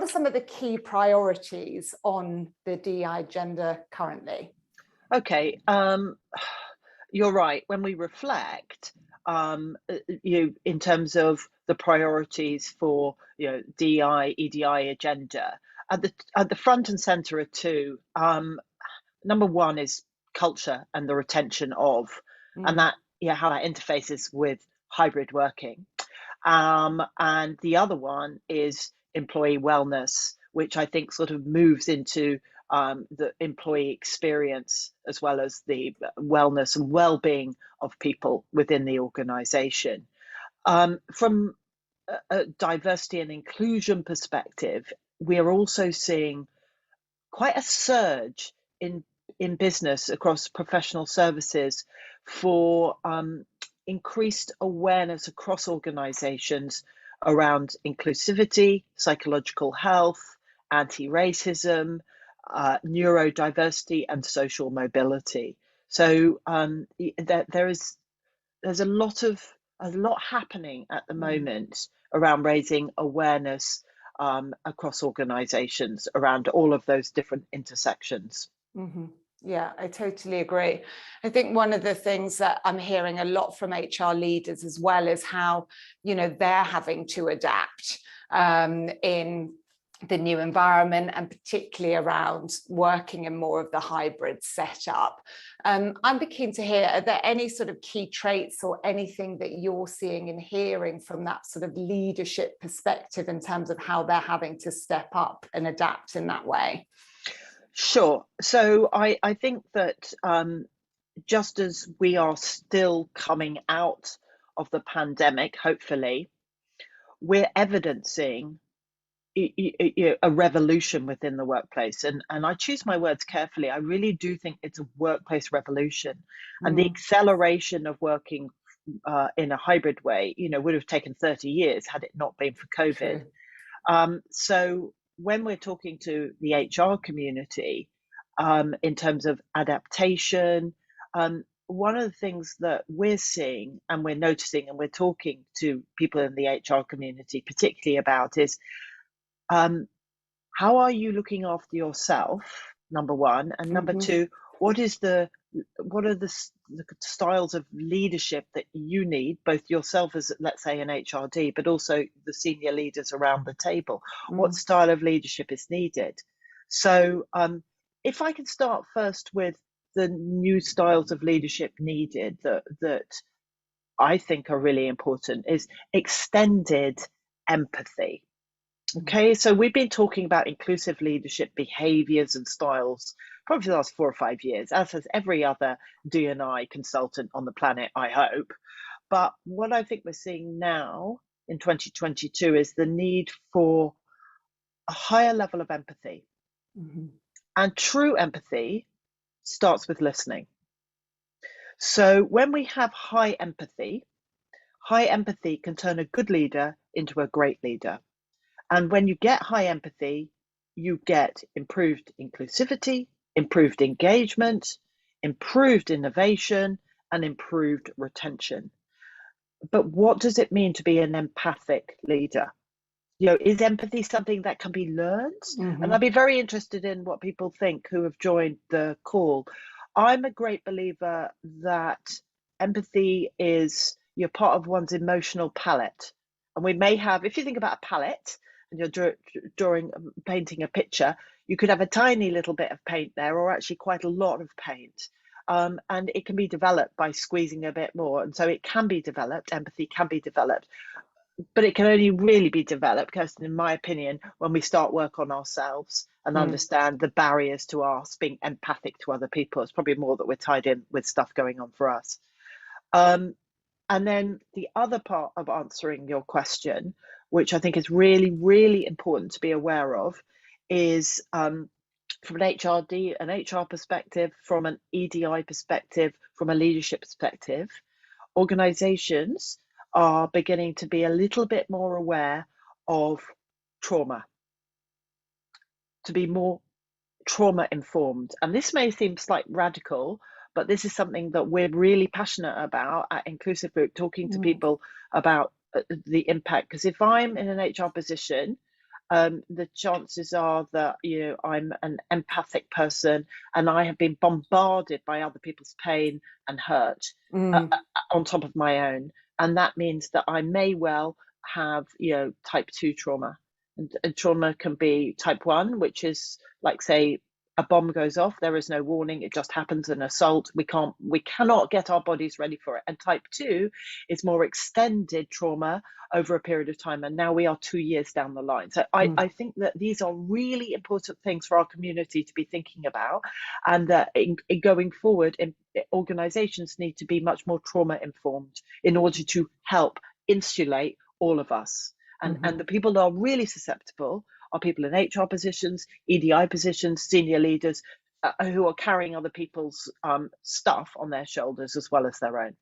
What are some of the key priorities on the DI agenda currently? Okay, you're right. When we reflect, in terms of the priorities for DI EDI agenda, at the front and center are two. Number one is culture and the retention of, and that how that interfaces with hybrid working. And the other one is employee wellness, which I think sort of moves into the employee experience as well as the wellness and well-being of people within the organization. From a diversity and inclusion perspective, we are also seeing quite a surge in business across professional services for increased awareness across organizations around inclusivity, psychological health, anti-racism, neurodiversity, and social mobility. So there's a lot happening at the moment around raising awareness across organizations around all of those different intersections. Yeah, I totally agree. I think one of the things that I'm hearing a lot from HR leaders as well is how, they're having to adapt in the new environment, and particularly around working in more of the hybrid setup. I'm keen to hear, are there any sort of key traits or anything that you're seeing and hearing from that sort of leadership perspective in terms of how they're having to step up and adapt in that way? Sure. So I think that just as we are still coming out of the pandemic, hopefully, we're evidencing a revolution within the workplace. And I choose my words carefully. I really do think it's a workplace revolution. And the acceleration of working in a hybrid way, would have taken 30 years had it not been for COVID. So when we're talking to the HR community in terms of adaptation, one of the things that we're seeing and we're noticing and we're talking to people in the HR community particularly about is how are you looking after yourself, number one, and number two, what are the styles of leadership that you need, both yourself as, let's say, an HRD, but also the senior leaders around the table? What style of leadership is needed? So if I can start first with the new styles of leadership needed that I think are really important is extended empathy. Okay, so we've been talking about inclusive leadership behaviors and styles probably for the last 4 or 5 years, as has every other D&I consultant on the planet, I hope. But what I think we're seeing now in 2022 is the need for a higher level of empathy. And true empathy starts with listening. So when we have high empathy can turn a good leader into a great leader. And when you get high empathy, you get improved inclusivity, improved engagement, improved innovation, and improved retention. But what does it mean to be an empathic leader? Is empathy something that can be learned? And I'd be very interested in what people think who have joined the call. I'm a great believer that empathy is you're part of one's emotional palette. And we may have, if you think about a palette, and you're painting a picture, you could have a tiny little bit of paint there, or actually quite a lot of paint. And it can be developed by squeezing a bit more. And so it can be developed, empathy can be developed, but it can only really be developed, Kirsten, in my opinion, when we start work on ourselves and understand the barriers to us being empathic to other people. It's probably more that we're tied in with stuff going on for us. And then the other part of answering your question, which I think is really, really important to be aware of, is from an HRD, an HR perspective, from an EDI perspective, from a leadership perspective, organizations are beginning to be a little bit more aware of trauma, to be more trauma informed. And this may seem slightly radical, but this is something that we're really passionate about at Inclusive Group, talking to people about the impact. Because if I'm in an HR position the chances are that, you know, I'm an empathic person and I have been bombarded by other people's pain and hurt on top of my own. And that means that I may well have, you know, type 2 trauma. And trauma can be type 1, which is like, say, a bomb goes off, there is no warning, it just happens, an assault, we cannot get our bodies ready for it. And type 2 is more extended trauma over a period of time, and now we are 2 years down the line. So I think that these are really important things for our community to be thinking about, and that in going forward, organizations need to be much more trauma informed in order to help insulate all of us. And the people that are really susceptible are people in HR positions, EDI positions, senior leaders, who are carrying other people's stuff on their shoulders as well as their own.